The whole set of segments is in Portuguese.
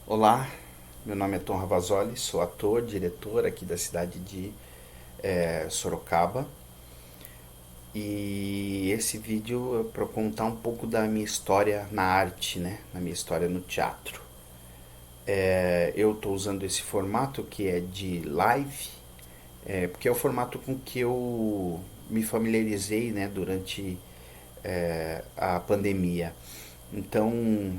Olá, meu nome é Tom Ravazoli, sou ator, diretor aqui da cidade de Sorocaba. E esse vídeo é para contar um pouco da minha história na arte, né? Na minha história no teatro. Eu estou usando esse formato que é de live, porque é o formato com que eu me familiarizei, né, durante a pandemia. Então,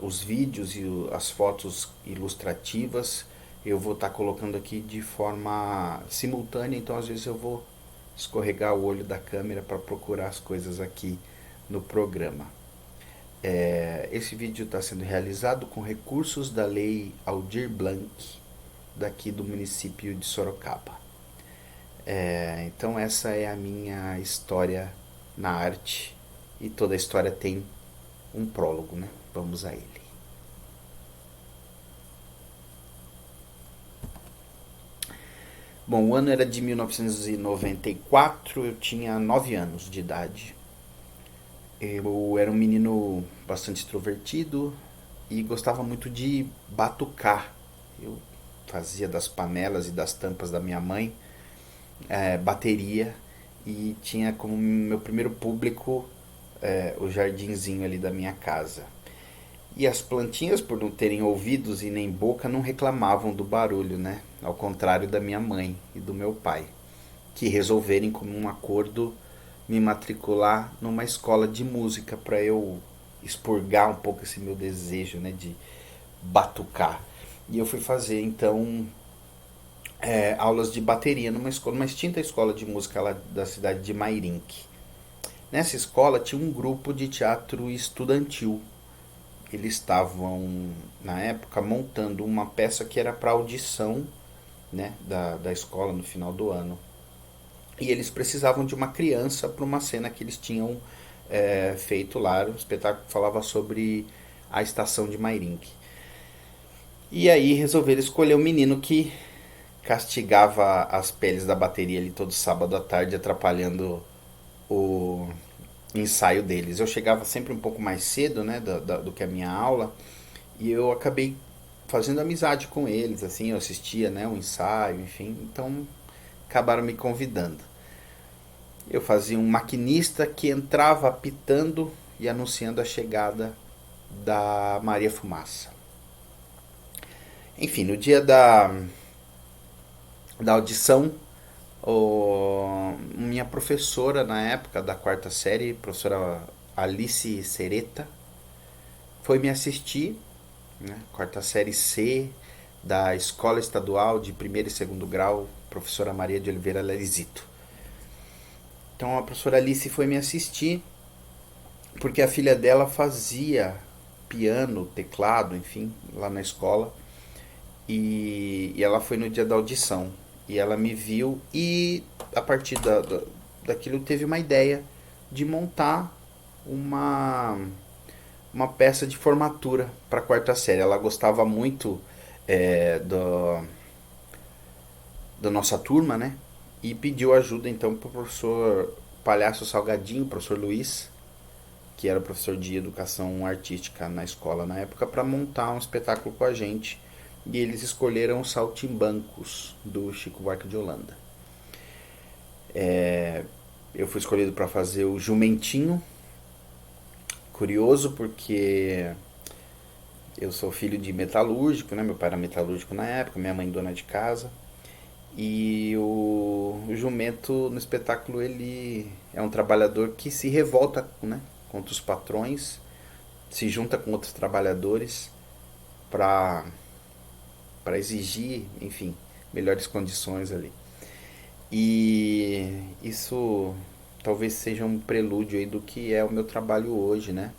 os vídeos e as fotos ilustrativas eu vou estar colocando aqui de forma simultânea, então às vezes eu vou escorregar o olho da câmera para procurar as coisas aqui no programa. Esse vídeo está sendo realizado com recursos da Lei Aldir Blanc, daqui do município de Sorocaba. Então essa é a minha história na arte, e toda a história tem um prólogo, né? Vamos a ele. Bom, o ano era de 1994, eu tinha 9 anos de idade. Eu era um menino bastante extrovertido e gostava muito de batucar. Eu fazia das panelas e das tampas da minha mãe bateria, e tinha como meu primeiro público o jardinzinho ali da minha casa. E as plantinhas, por não terem ouvidos e nem boca, não reclamavam do barulho, né? Ao contrário da minha mãe e do meu pai, que resolverem, como um acordo, me matricular numa escola de música para eu expurgar um pouco esse meu desejo, né, de batucar. E eu fui fazer então aulas de bateria numa escola, uma extinta escola de música lá da cidade de Mairink. Nessa escola tinha um grupo de teatro estudantil. Eles estavam, na época, montando uma peça que era para audição, né, da escola no final do ano. E eles precisavam de uma criança para uma cena que eles tinham feito lá. O espetáculo falava sobre a estação de Mairink. E aí resolveram escolher um menino que castigava as peles da bateria ali todo sábado à tarde, atrapalhando o ensaio deles. Eu chegava sempre um pouco mais cedo, né, do que a minha aula, e eu acabei fazendo amizade com eles, assim, eu assistia, né, o ensaio, enfim, então acabaram me convidando. Eu fazia um maquinista que entrava apitando e anunciando a chegada da Maria Fumaça. Enfim, no dia da audição, minha professora na época da quarta série, professora Alice Sereta, foi me assistir, né, quarta série C da Escola Estadual de Primeiro e Segundo Grau, professora Maria de Oliveira Lerizito. Então a professora Alice foi me assistir porque a filha dela fazia piano, teclado, enfim, lá na escola. E ela foi no dia da audição. E ela me viu e a partir daquilo teve uma ideia de montar uma, uma peça de formatura para a quarta série. Ela gostava muito da nossa turma, né? E pediu ajuda então para o professor Palhaço Salgadinho, professor Luiz, que era professor de educação artística na escola na época, para montar um espetáculo com a gente. E eles escolheram os Saltimbancos, do Chico Buarque de Holanda. Eu fui escolhido para fazer o Jumentinho. Curioso porque eu sou filho de metalúrgico, né? Meu pai era metalúrgico na época, minha mãe dona de casa. E o jumento no espetáculo ele é um trabalhador que se revolta, né, contra os patrões, se junta com outros trabalhadores para exigir, enfim, melhores condições ali. E isso talvez seja um prelúdio aí do que é o meu trabalho hoje, né?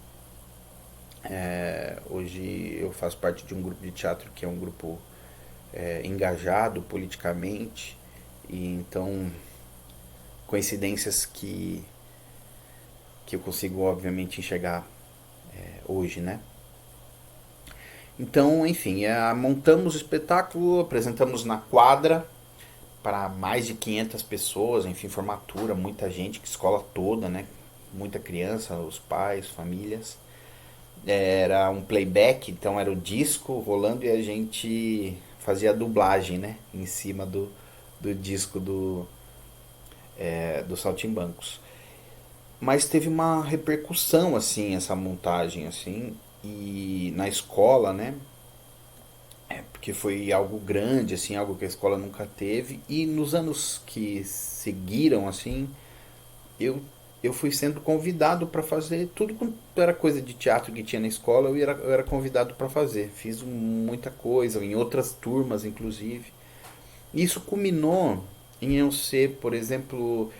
Hoje eu faço parte de um grupo de teatro que é um grupo engajado politicamente, e então coincidências que eu consigo obviamente enxergar hoje, né? Então, enfim, montamos o espetáculo, apresentamos na quadra para mais de 500 pessoas, enfim, formatura, muita gente, escola toda, né? Muita criança, os pais, famílias. Era um playback, então era o disco rolando e a gente fazia a dublagem, né? Em cima do disco do Saltimbancos. Mas teve uma repercussão, assim, essa montagem, assim, e na escola, né? Porque foi algo grande, assim, algo que a escola nunca teve. E nos anos que seguiram, assim, eu, eu fui sendo convidado para fazer tudo quanto era coisa de teatro que tinha na escola, eu era convidado para fazer. Fiz muita coisa, em outras turmas, inclusive. E isso culminou em eu ser, por exemplo,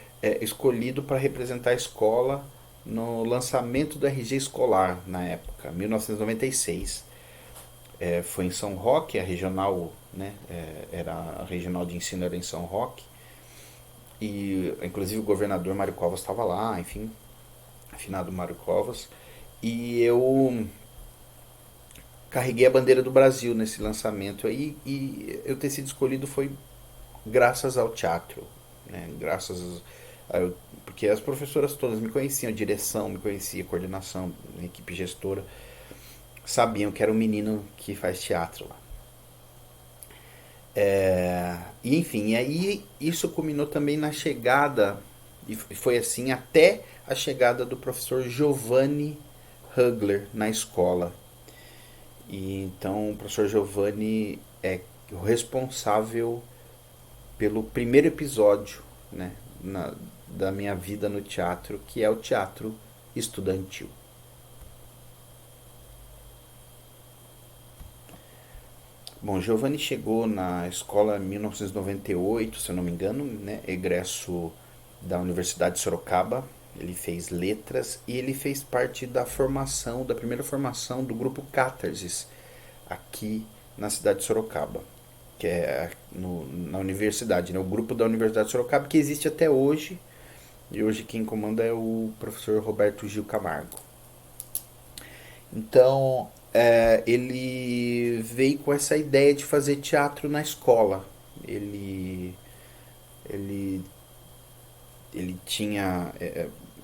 escolhido para representar a escola no lançamento do RG escolar, na época, 1996. Foi em São Roque, a regional, né? Era a regional de ensino era em São Roque. E inclusive o governador Mário Covas estava lá, enfim, afinado Mário Covas. E eu carreguei a bandeira do Brasil nesse lançamento aí, e eu ter sido escolhido foi graças ao teatro, né? Porque as professoras todas me conheciam, a direção me conhecia, a coordenação, a equipe gestora, sabiam que era um menino que faz teatro lá. E enfim, e aí isso culminou também na chegada, e foi assim até a chegada do professor Giovanni Hugler na escola. E então o professor Giovanni é o responsável pelo primeiro episódio, né, da minha vida no teatro, que é o teatro estudantil. Bom, Giovanni chegou na escola em 1998, se eu não me engano, né, egresso da Universidade de Sorocaba. Ele fez letras e ele fez parte da formação, da primeira formação do grupo Catarsis, aqui na cidade de Sorocaba, que é na universidade, né? O grupo da Universidade de Sorocaba, que existe até hoje, e hoje quem comanda é o professor Roberto Gil Camargo. Então, ele veio com essa ideia de fazer teatro na escola. Ele, ele, ele tinha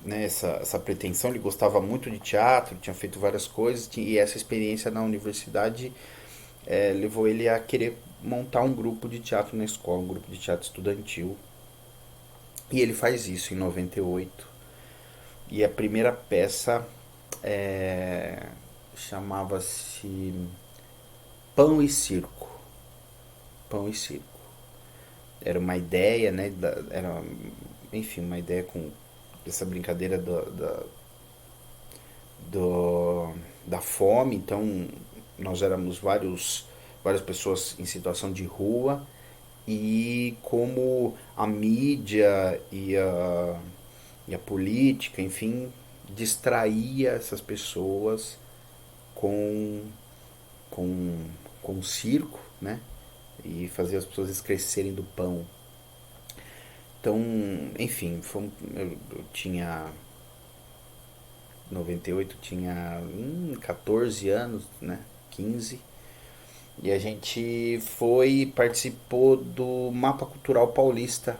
né, essa pretensão, ele gostava muito de teatro, tinha feito várias coisas, e essa experiência na universidade levou ele a querer montar um grupo de teatro na escola, um grupo de teatro estudantil. E ele faz isso em 98. E a primeira peça chamava-se Pão e Circo. Pão e Circo. Era uma ideia, né? Era, enfim, uma ideia com essa brincadeira da fome. Então, nós éramos várias pessoas em situação de rua, e como a mídia e a política, enfim, distraía essas pessoas com, com, com o circo, né? E fazia as pessoas esquecerem do pão. Então, enfim, eu tinha 98, tinha 14 anos, né? 15. E a gente foi e participou do Mapa Cultural Paulista,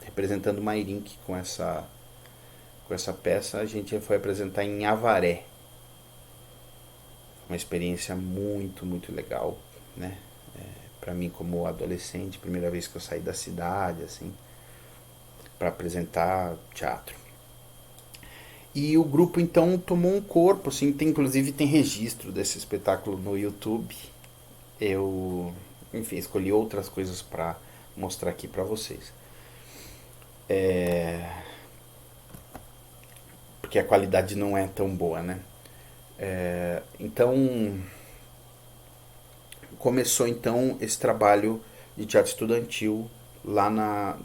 representando Mairink com essa peça. A gente foi apresentar em Avaré. Uma experiência muito, muito legal, né? Para mim como adolescente, primeira vez que eu saí da cidade, assim, para apresentar teatro. E o grupo então tomou um corpo, assim, inclusive tem registro desse espetáculo no YouTube. Eu, enfim, escolhi outras coisas para mostrar aqui para vocês. Porque a qualidade não é tão boa, né? Então, começou então esse trabalho de teatro estudantil lá na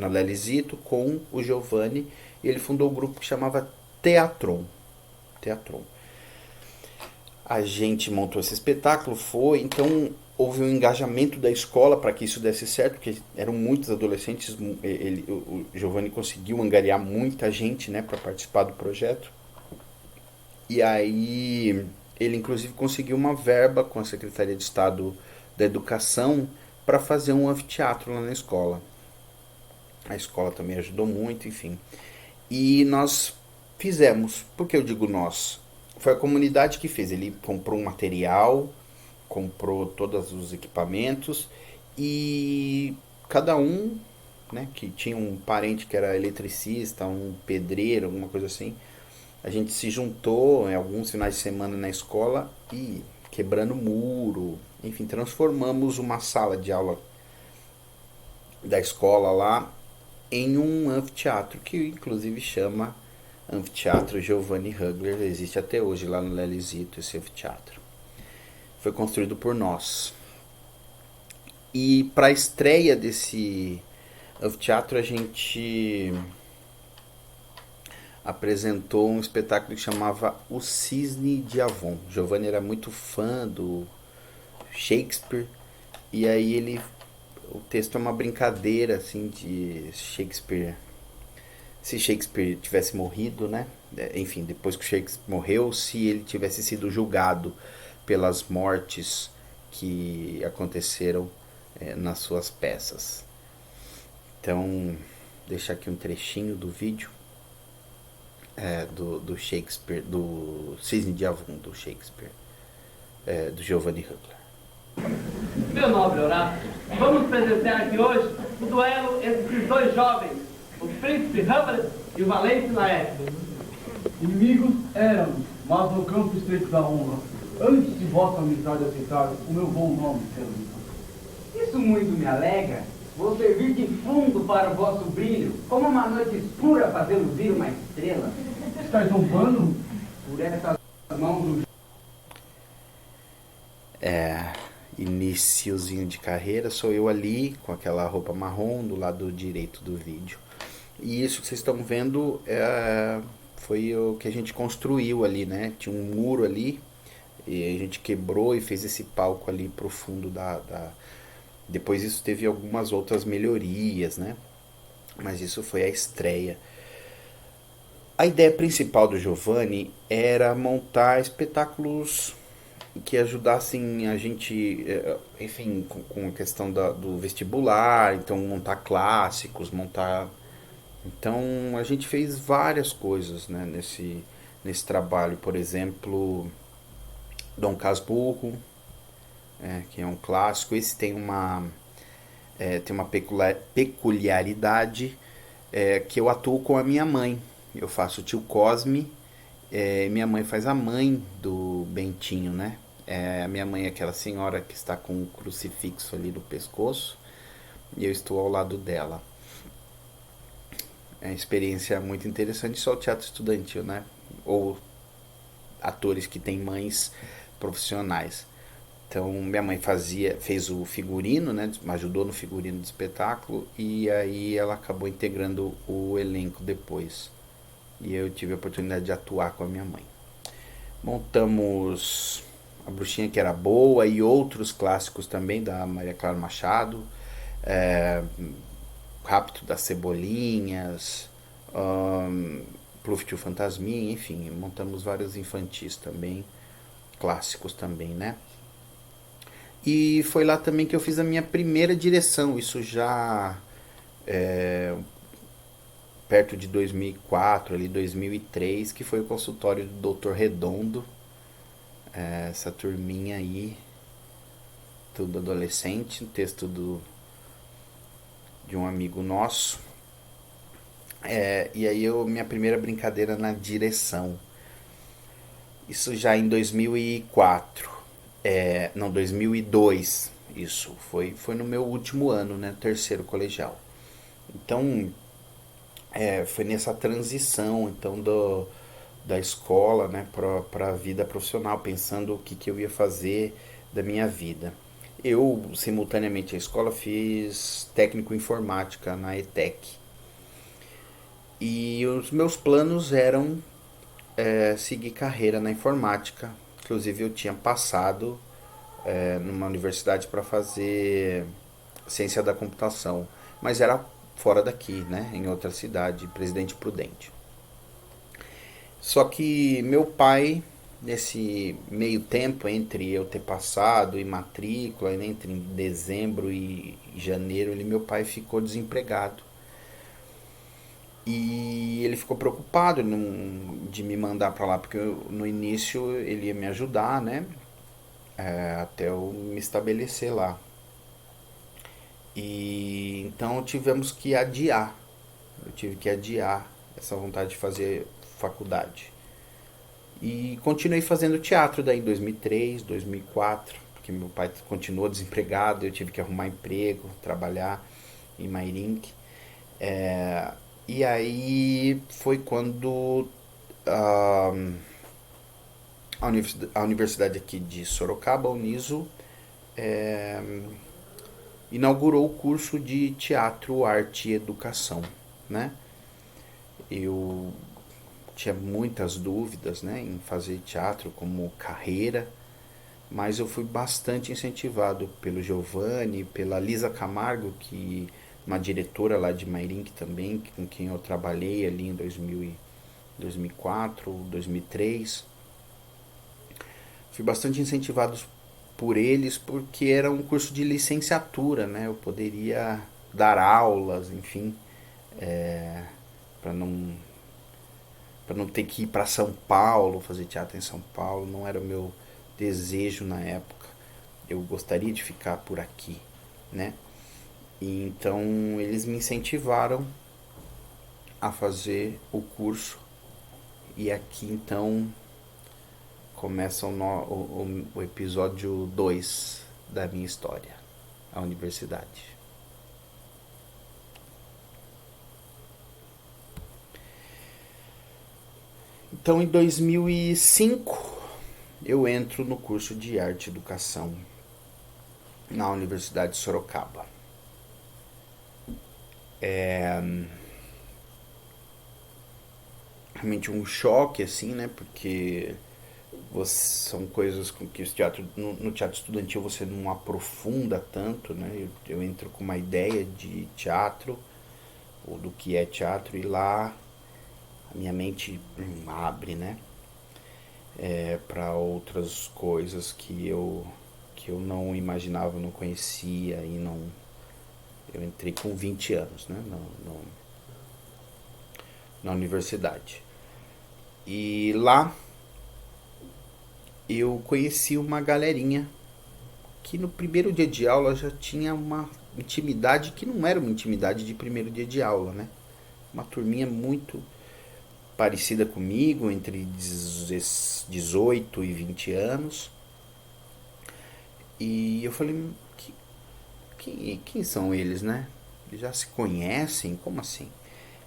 Lelizito com o Giovanni, e ele fundou um grupo que chamava Teatron. Teatron. A gente montou esse espetáculo, então houve um engajamento da escola para que isso desse certo, porque eram muitos adolescentes, o Giovanni conseguiu angariar muita gente, né, para participar do projeto. E aí ele inclusive conseguiu uma verba com a Secretaria de Estado da Educação para fazer um anfiteatro lá na escola. A escola também ajudou muito, enfim. E nós Fizemos. Por que eu digo nós? Foi a comunidade que fez. Ele comprou um material, comprou todos os equipamentos e cada um, né, que tinha um parente que era eletricista, um pedreiro, alguma coisa assim, a gente se juntou em alguns finais de semana na escola e quebrando muro, enfim, transformamos uma sala de aula da escola lá em um anfiteatro que inclusive chama Anfiteatro Giovanni Hugler. Existe até hoje lá no Lelizito esse anfiteatro. Foi construído por nós. E para a estreia desse anfiteatro a gente apresentou um espetáculo que chamava O Cisne de Avon. Giovanni era muito fã do Shakespeare e aí o texto é uma brincadeira assim de Shakespeare, se Shakespeare tivesse morrido, né? Enfim, depois que o Shakespeare morreu, se ele tivesse sido julgado pelas mortes que aconteceram nas suas peças. Então, deixar aqui um trechinho do vídeo do Shakespeare, do Cisne de Avon do Shakespeare, do Giovanni Hugler. Meu nobre Horácio, vamos presenciar aqui hoje o duelo entre esses dois jovens, o príncipe Hamlet e o valente Laércio. Inimigos éramos, mas no campo estreito da honra, antes de vossa amizade aceitar o meu bom nome, Fernando. Isso muito me alegra. Vou servir de fundo para o vosso brilho, como uma noite escura fazer luzir uma estrela. Estás zombando? Por essas mãos do... Iniciozinho de carreira, sou eu ali com aquela roupa marrom do lado direito do vídeo. E isso que vocês estão vendo foi o que a gente construiu ali, né? Tinha um muro ali e a gente quebrou e fez esse palco ali pro fundo Depois isso teve algumas outras melhorias, né? Mas isso foi a estreia. A ideia principal do Giovanni era montar espetáculos que ajudassem a gente, enfim, com a questão do vestibular, então montar clássicos, montar... Então a gente fez várias coisas, né, nesse trabalho. Por exemplo, Dom Casmurro, que é um clássico. Esse tem uma peculiaridade, que eu atuo com a minha mãe. Eu faço o tio Cosme, minha mãe faz a mãe do Bentinho, né? A minha mãe é aquela senhora que está com um crucifixo ali no pescoço e eu estou ao lado dela. É uma experiência muito interessante, só o teatro estudantil, né? Ou atores que têm mães profissionais. Então minha mãe fez o figurino, né? Me ajudou no figurino do espetáculo e aí ela acabou integrando o elenco depois. E eu tive a oportunidade de atuar com a minha mãe. Montamos A Bruxinha que Era Boa e outros clássicos também da Maria Clara Machado, Rapto das Cebolinhas, Pluft o Fantasminha, enfim, montamos vários infantis também, clássicos também, né? E foi lá também que eu fiz a minha primeira direção, isso já perto de 2004, ali 2003, que foi o consultório do Dr. Redondo, essa turminha aí, tudo adolescente, texto de um amigo nosso. E aí minha primeira brincadeira na direção. Isso já em 2004. Não, 2002. Isso, foi no meu último ano, né? Terceiro colegial. Então, foi nessa transição, então, da escola, né, para a vida profissional, pensando o que eu ia fazer da minha vida. Eu, simultaneamente à escola, fiz técnico em informática na ETEC. E os meus planos eram seguir carreira na informática. Inclusive, eu tinha passado numa universidade para fazer ciência da computação, mas era fora daqui, né, em outra cidade, Presidente Prudente. Só que meu pai, nesse meio tempo entre eu ter passado e matrícula, entre dezembro e janeiro, meu pai ficou desempregado. E ele ficou preocupado de me mandar para lá, porque no início ele ia me ajudar, né? Até eu me estabelecer lá. E então tivemos que adiar. Eu tive que adiar essa vontade de fazer faculdade. E continuei fazendo teatro daí em 2003, 2004, porque meu pai continuou desempregado, eu tive que arrumar emprego, trabalhar em Mairink. E aí foi quando a, a universidade aqui de Sorocaba, a Uniso, inaugurou o curso de teatro, arte e educação, né? Eu tinha muitas dúvidas, né, em fazer teatro como carreira, mas eu fui bastante incentivado pelo Giovanni, pela Lisa Camargo, que uma diretora lá de Mairink também, com quem eu trabalhei ali em 2004, 2003. Fui bastante incentivado por eles porque era um curso de licenciatura, né? Eu poderia dar aulas, enfim, para não ter que ir para São Paulo, fazer teatro em São Paulo, não era o meu desejo na época. Eu gostaria de ficar por aqui, né? E então eles me incentivaram a fazer o curso. E aqui então começa o episódio 2 da minha história, a universidade. Então, em 2005, eu entro no curso de Arte e Educação na Universidade de Sorocaba. Realmente um choque, assim, né? Porque são coisas com que no teatro estudantil você não aprofunda tanto, né? Eu entro com uma ideia de teatro, ou do que é teatro, e lá a minha mente abre, né? Para outras coisas que eu não imaginava, não conhecia e não. Eu entrei com 20 anos, né? Na universidade. E lá eu conheci uma galerinha que no primeiro dia de aula já tinha uma intimidade que não era uma intimidade de primeiro dia de aula, né? Uma turminha muito parecida comigo, entre 18 e 20 anos. E eu falei, quem são eles, né? Eles já se conhecem? Como assim?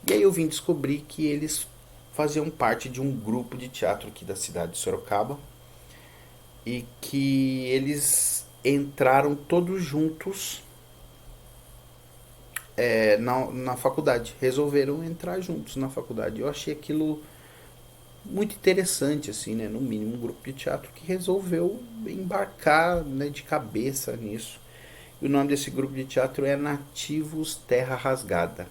E aí eu vim descobrir que eles faziam parte de um grupo de teatro aqui da cidade de Sorocaba e que eles entraram todos juntos na faculdade. Resolveram entrar juntos na faculdade. Eu achei aquilo muito interessante, assim, né? No mínimo, um grupo de teatro que resolveu embarcar, né, de cabeça nisso. E o nome desse grupo de teatro é Nativos Terra Rasgada.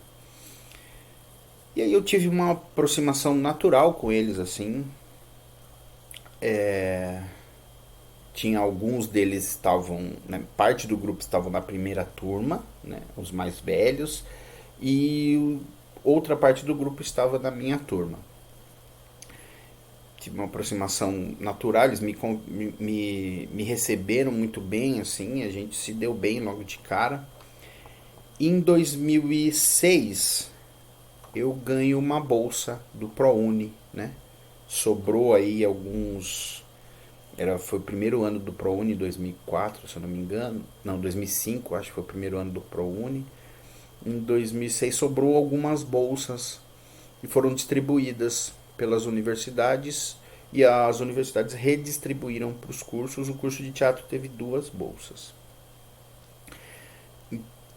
E aí eu tive uma aproximação natural com eles, assim. Tinha alguns deles estavam, né, parte do grupo estavam na primeira turma, né, os mais velhos, e outra parte do grupo estava na minha turma. Tive uma aproximação natural, eles me receberam muito bem, assim, a gente se deu bem logo de cara. Em 2006, eu ganho uma bolsa do ProUni, né? Sobrou aí alguns... Foi o primeiro ano do ProUni, 2004, se eu não me engano. Não, 2005, acho que foi o primeiro ano do ProUni. Em 2006 sobrou algumas bolsas e foram distribuídas pelas universidades, e as universidades redistribuíram para os cursos. O curso de teatro teve 2 bolsas.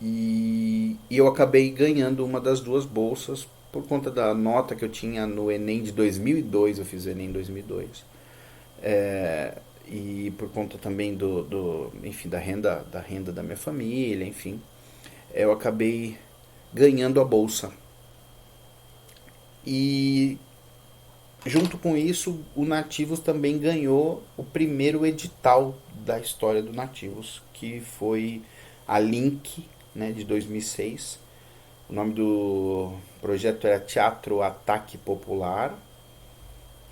E eu acabei ganhando uma das 2 bolsas por conta da nota que eu tinha no Enem de 2002. Eu fiz o Enem em 2002. E por conta também enfim, da renda da minha família, enfim, eu acabei ganhando a bolsa. E junto com isso, o Nativos também ganhou o primeiro edital da história do Nativos, que foi a Link, né, de 2006. O nome projeto era Teatro Ataque Popular,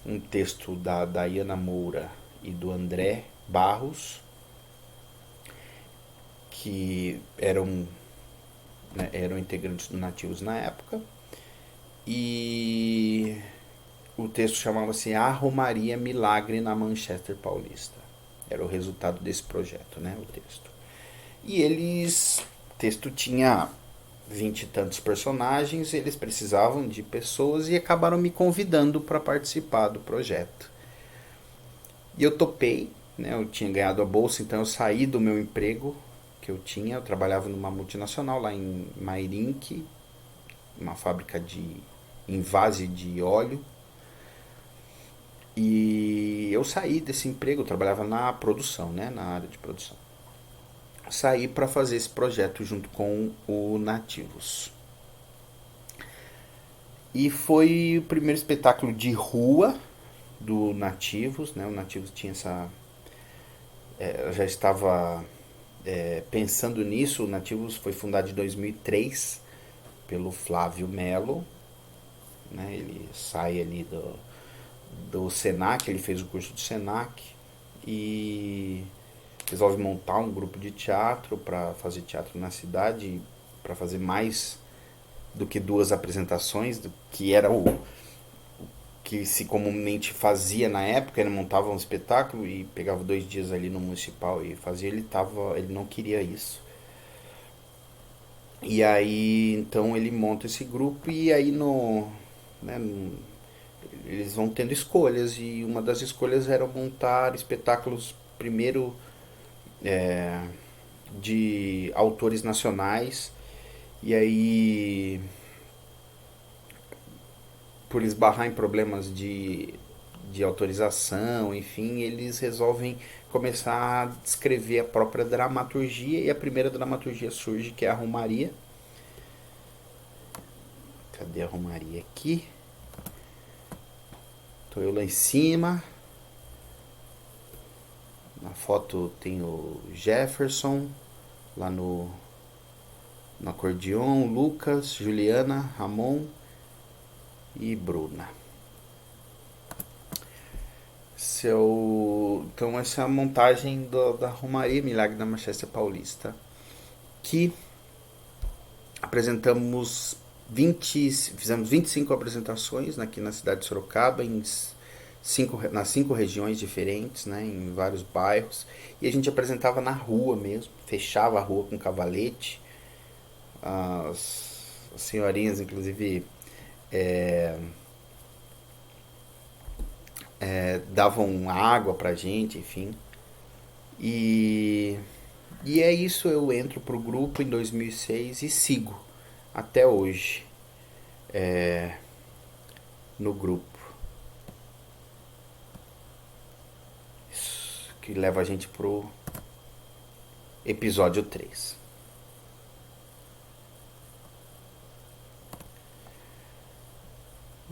um texto da Dayana Moura e do André Barros, que eram integrantes do Nativos na época, e o texto chamava-se A Romaria Milagre na Manchester Paulista. Era o resultado desse projeto, né, o texto. E o texto tinha 20 e tantos personagens, eles precisavam de pessoas e acabaram me convidando para participar do projeto. E eu topei, né, eu tinha ganhado a bolsa, então eu saí do meu emprego que eu trabalhava numa multinacional lá em Mairink, uma fábrica de envase de óleo. E eu saí desse emprego, eu trabalhava na produção, né, na área de produção. Saí para fazer esse projeto junto com o Nativos. E foi o primeiro espetáculo de rua do Nativos, né? O Nativos tinha já estava pensando nisso. O Nativos foi fundado em 2003 pelo Flávio Melo, né? Ele sai ali do Senac, ele fez o curso do Senac e resolve montar um grupo de teatro para fazer teatro na cidade, para fazer mais do que 2 apresentações, que era o que se comumente fazia na época. Ele montava um espetáculo e pegava 2 dias ali no municipal e fazia. Ele não queria isso. E aí então ele monta esse grupo e aí eles vão tendo escolhas, e uma das escolhas era montar espetáculos primeiro de autores nacionais. E aí, por esbarrar em problemas de autorização, enfim, eles resolvem começar a escrever a própria dramaturgia, e a primeira dramaturgia surge, que é a Romaria. Cadê a Romaria aqui? Tô eu lá em cima. Na foto tem o Jefferson, lá no acordeon, Lucas, Juliana, Ramon e Bruna. Então essa é a montagem da Romaria Milagre da Manchester Paulista, que fizemos 25 apresentações aqui na cidade de Sorocaba, nas 5 regiões diferentes, né, em vários bairros, e a gente apresentava na rua mesmo, fechava a rua com cavalete. As senhorinhas, inclusive, davam água pra gente, enfim. E é isso. Eu entro pro grupo em 2006 e sigo até hoje no grupo. Isso que leva a gente pro episódio 3.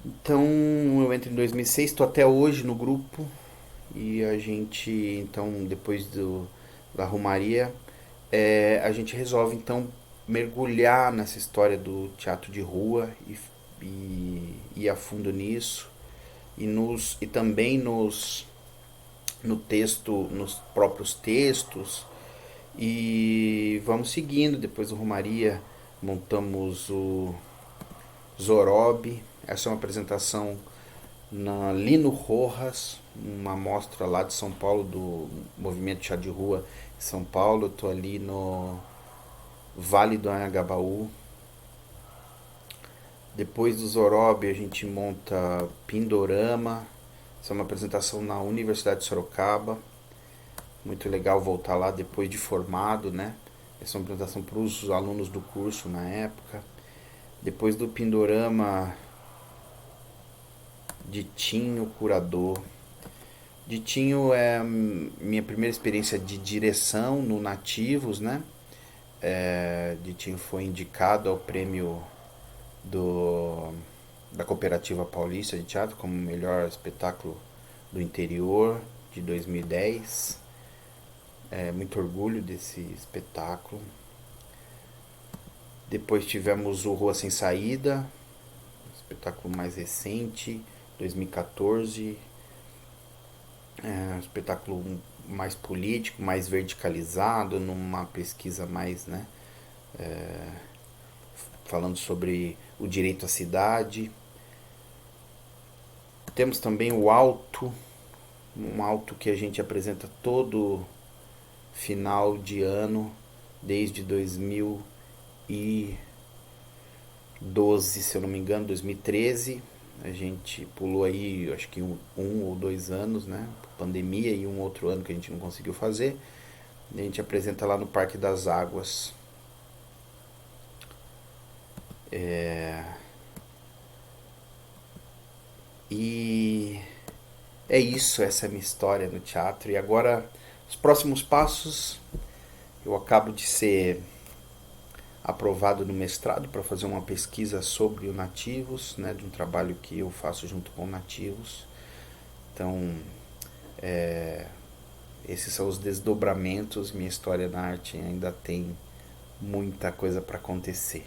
Então eu entro em 2006, estou até hoje no grupo, e a gente, então, depois da Romaria, a gente resolve então mergulhar nessa história do teatro de rua e ir a fundo nisso, e também no texto, nos próprios textos, e vamos seguindo. Depois da Romaria montamos o Zorob. Essa é uma apresentação na Lino Rojas, uma mostra lá de São Paulo, do movimento chá de rua em São Paulo. Eu tô ali no Vale do Anhangabaú. Depois do Zorob a gente monta Pindorama. Essa é uma apresentação na Universidade de Sorocaba. Muito legal voltar lá depois de formado, né? Essa é uma apresentação para os alunos do curso na época. Depois do Pindorama, Ditinho Curador. Ditinho é minha primeira experiência de direção no Nativos, né? Ditinho foi indicado ao prêmio da Cooperativa Paulista de Teatro como melhor espetáculo do interior de 2010. Muito orgulho desse espetáculo. Depois tivemos o Rua Sem Saída, espetáculo mais recente, 2014. Um espetáculo mais político, mais verticalizado, numa pesquisa mais, né, falando sobre o direito à cidade. Temos também o Alto, um Alto que a gente apresenta todo final de ano, desde 2012, se eu não me engano, 2013. A gente pulou aí, acho que um ou 2 anos, né? Pandemia, e um outro ano que a gente não conseguiu fazer. A gente apresenta lá no Parque das Águas. E é isso, essa é a minha história no teatro. E agora, os próximos passos, eu acabo de ser aprovado no mestrado para fazer uma pesquisa sobre o Nativos, né, de um trabalho que eu faço junto com Nativos. Então, esses são os desdobramentos. Minha história na arte ainda tem muita coisa para acontecer.